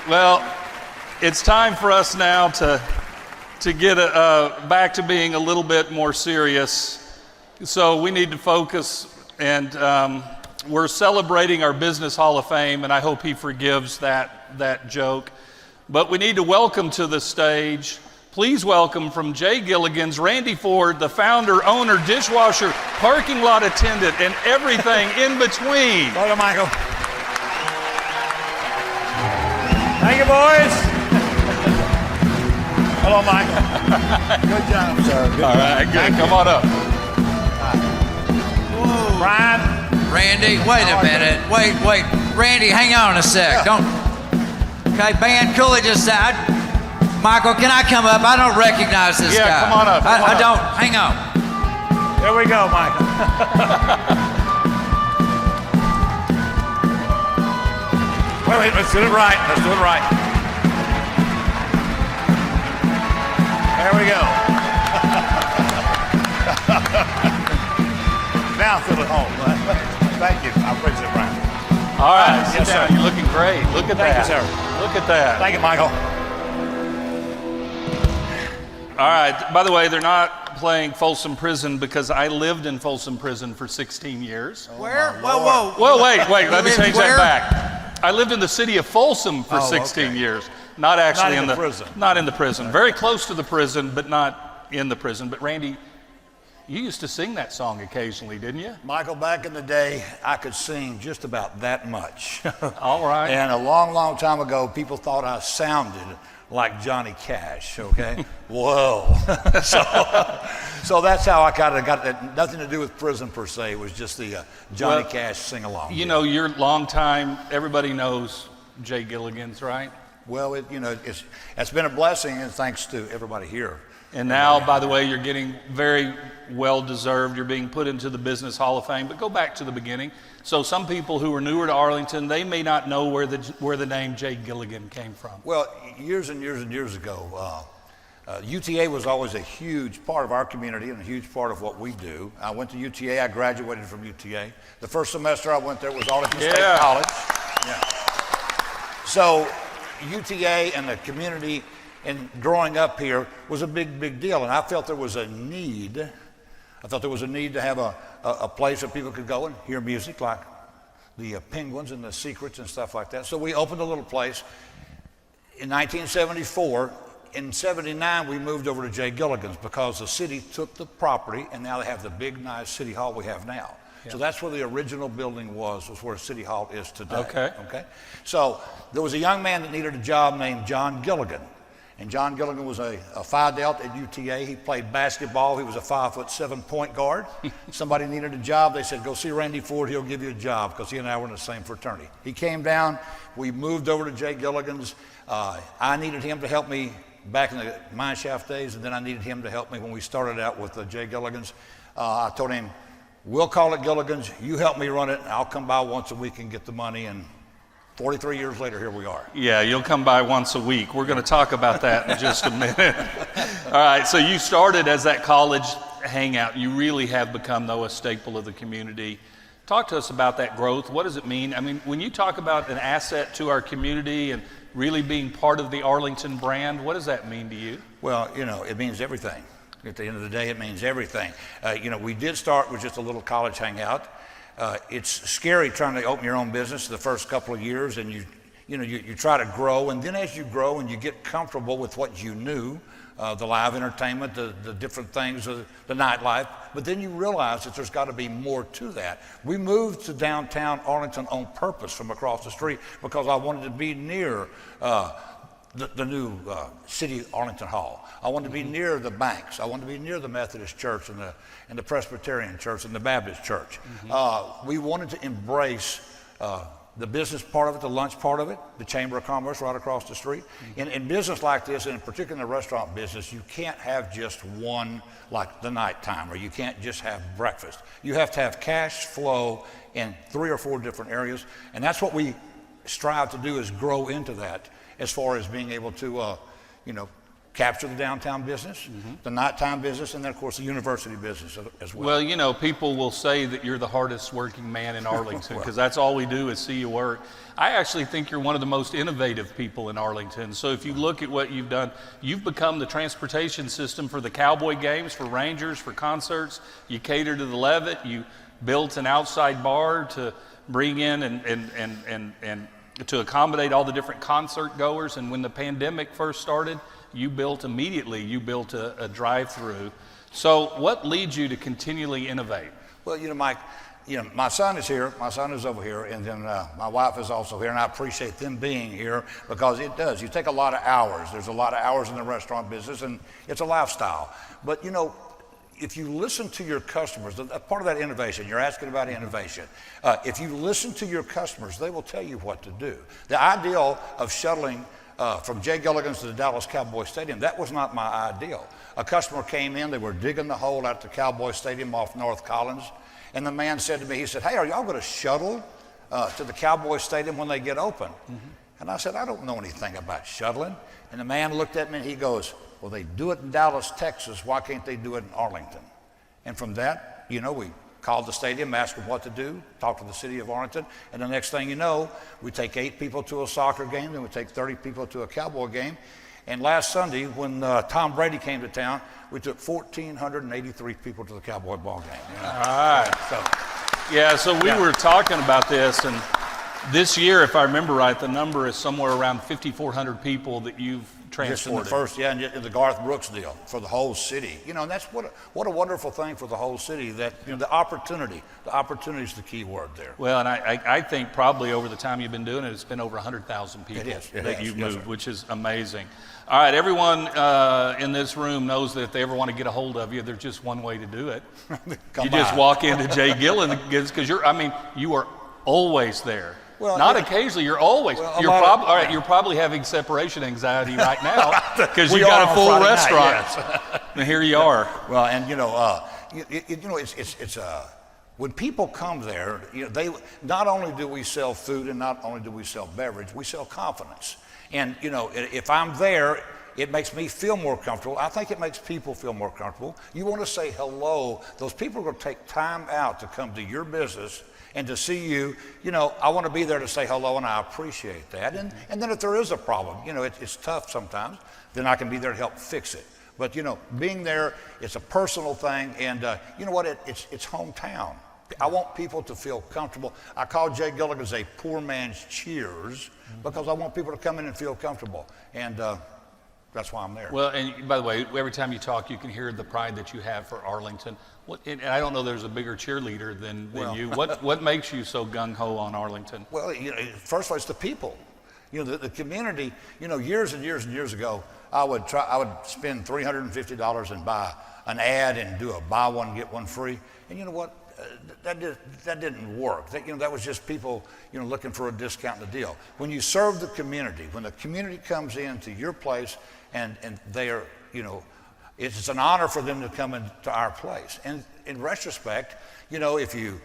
Well, it's time for us now to get back to being a little bit more serious. So we need to focus, and we're celebrating our Business Hall of Fame, and I hope he forgives that joke. But we need to welcome to the stage, please welcome from J. Gilligan's, Randy Ford, the founder, owner, dishwasher, parking lot attendant, and everything in between. Welcome, Michael. Thank you, boys. Hello, Michael. Good job, sir. Good All right, job. good. Come on up. Bryan. Randy, wait a minute. Wait. Randy, hang on a sec. Don't. Okay, band, Coolidge aside. Michael, can I come up? I don't recognize this guy. Yeah, come on up. I don't. Hang on. Here we go, Michael. Wait, let's do it right. There we go. Now feel at home. Thank you. I appreciate it, Bryan. All right, sit Yes, down. sir. You're looking great. Look at Thank that. you, sir. Look at that. Thank you, Michael. All right, by the way, they're not playing Folsom Prison because I lived in Folsom Prison for 16 years. Where? Whoa. Well, wait, let me lived change where? that back. I lived in the city of Folsom for 16 years. Not actually Not in the prison. Not in the prison. Very close to the prison, but not in the prison. But Randy, you used to sing that song occasionally, didn't you? Michael, back in the day, I could sing just about that much. All right. And a long, long time ago, people thought I sounded like Johnny Cash, okay? Whoa. So that's how I kind of got that. Nothing to do with prison per se. It was just the Johnny Cash sing-along. You know, you're long time, everybody knows J. Gilligan's, right? Well, it's been a blessing, and thanks to everybody here. And now, by the way, you're getting very well deserved. You're being put into the Business Hall of Fame. But go back to the beginning. So some people who are newer to Arlington, they may not know where the name J. Gilligan came from. Well, years and years and years ago, UTA was always a huge part of our community and a huge part of what we do. I went to UTA. I graduated from UTA. The first semester I went there was Arlington State College. Yeah. So UTA and the community and growing up here was a big deal, and I felt there was a need. I thought there was a need to have a place where people could go and hear music like the Pengwins and the Secrets and stuff like that. So we opened a little place in 1974. In 79, we moved over to J. Gilligan's because the city took the property, and now they have the big, nice city hall we have now. Yeah. So that's where the original building was where City Hall is today. Okay. So there was a young man that needed a job named John Gilligan. And John Gilligan was a Phi Delta at UTA. He played basketball. He was a 5'7" point guard. Somebody needed a job. They said, go see Randy Ford. He'll give you a job, because he and I were in the same fraternity. He came down. We moved over to J. Gilligan's. I needed him to help me back in the mine shaft days, and then I needed him to help me when we started out with J. Gilligan's. I told him, we'll call it Gilligan's. You help me run it, and I'll come by once a week and get the money. And 43 years later, here we are. Yeah, you'll come by once a week. We're going to talk about that in just a minute. All right, so you started as that college hangout. You really have become, though, a staple of the community. Talk to us about that growth. What does it mean? I mean, when you talk about an asset to our community and really being part of the Arlington brand, what does that mean to you? Well, it means everything. At the end of the day, it means everything. We did start with just a little college hangout. It's scary trying to open your own business the first couple of years, and you try to grow, and then as you grow and you get comfortable with what you knew, the live entertainment, the different things, the nightlife, but then you realize that there's got to be more to that. We moved to downtown Arlington on purpose from across the street because I wanted to be near the new City Arlington Hall. I wanted to be near the banks. I wanted to be near the Methodist Church and the Presbyterian Church and the Baptist Church. Mm-hmm. We wanted to embrace the business part of it, the lunch part of it, the Chamber of Commerce right across the street. Mm-hmm. In business like this, and in particular in the restaurant business, you can't have just one, like the nighttime, or you can't just have breakfast. You have to have cash flow in 3 or 4 different areas, and that's what we strive to do, is grow into that as far as being able to, capture the downtown business, the nighttime business, and then, of course, the university business as well. Well, you know, people will say that you're the hardest working man in Arlington because that's all we do is see you work. I actually think you're one of the most innovative people in Arlington. So if you look at what you've done, you've become the transportation system for the Cowboy games, for Rangers, for concerts. You cater to the Levitt. You built an outside bar to bring in and to accommodate all the different concert goers. And when the pandemic first started, you built a drive-through. So what leads you to continually innovate? Well, you know, Mike, my son is here, my son is over here, and then my wife is also here, and I appreciate them being here because it does. You take a lot of hours. There's a lot of hours in the restaurant business, and it's a lifestyle. But, you know, if you listen to your customers, part of that innovation, you're asking about innovation. If you listen to your customers, they will tell you what to do. The ideal of shuttling from Jay Gilligan's to the Dallas Cowboy Stadium, that was not my ideal. A customer came in, they were digging the hole at the Cowboy Stadium off North Collins, and the man said to me, he said, "Hey, are y'all going to shuttle to the Cowboy Stadium when they get open?" And I said, "I don't know anything about shuttling." And the man looked at me and he goes, "Well, they do it in Dallas, Texas. Why can't they do it in Arlington?" And from that, you know, we called the stadium, asked them what to do, talked to the city of Arlington, and the next thing you know, we take 8 people to a soccer game, then we take 30 people to a Cowboy game. And last Sunday, when Tom Brady came to town, we took 1,483 people to the Cowboy ball game. You know? All right. So we were talking about this, and this year, if I remember right, the number is somewhere around 5,400 people that you've transported. Just in the first, and in the Garth Brooks deal for the whole city. You know, and that's what a wonderful thing for the whole city that, you know, the opportunity is the key word there. Well, and I think probably over the time you've been doing it, it's been over 100,000 people that you've moved, which is amazing. All right, everyone in this room knows that if they ever want to get a hold of you, there's just one way to do it. You just walk into Jay Gilligan because you are always there. Well, not occasionally, you're always. Well, you're probably having separation anxiety right now because you've got a full restaurant. Night, yes. And here you are. Well, and you know, it's when people come there, you know, they not only do we sell food and not only do we sell beverage, we sell confidence. And you know, if I'm there, it makes me feel more comfortable. I think it makes people feel more comfortable. You want to say hello. Those people are going to take time out to come to your business and to see you. You know, I want to be there to say hello, and I appreciate that. And then if there is a problem, you know, it's tough sometimes, then I can be there to help fix it. But, you know, being there, it's a personal thing, and you know what, it's hometown. I want people to feel comfortable. I call Jay Gilligan's a poor man's Cheers because I want people to come in and feel comfortable. And that's why I'm there. Well, and by the way, every time you talk, you can hear the pride that you have for Arlington. And I don't know there's a bigger cheerleader than you. What makes you so gung-ho on Arlington? Well, you know, first of all, it's the people. You know, the community, you know, years and years and years ago, I would spend $350 and buy an ad and do a buy one, get one free. And you know what? That didn't work. That was just people, you know, looking for a discount in the deal. When you serve the community, when the community comes into your place and they are, you know, it's an honor for them to come into our place. And in retrospect, you know, if you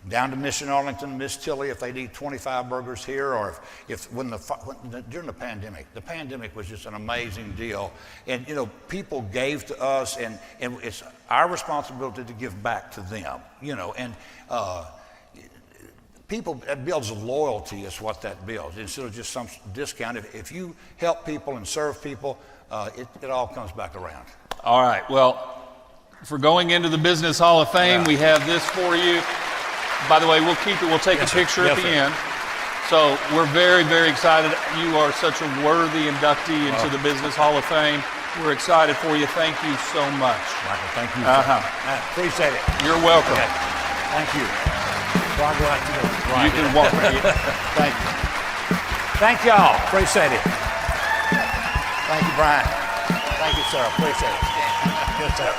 down to Mission Arlington, Miss Tilly, if they need 25 burgers here, or during the pandemic was just an amazing deal. And, you know, people gave to us, and it's our responsibility to give back to them, you know, and people, that builds loyalty is what that builds, instead of just some discount. If you help people and serve people, it all comes back around. All right, well, for going into the Business Hall of Fame, we have this for you. By the way, we'll keep it. We'll take a picture at the end. So we're very, very excited. You are such a worthy inductee into the Business Hall of Fame. We're excited for you. Thank you so much. Michael, thank you. I appreciate it. You're welcome. Okay. Thank you. So I'll go out to the right. You can walk. Thank you. Thank y'all. Appreciate it. Thank you, Bryan. Thank you, sir. Appreciate it. Yes, sir.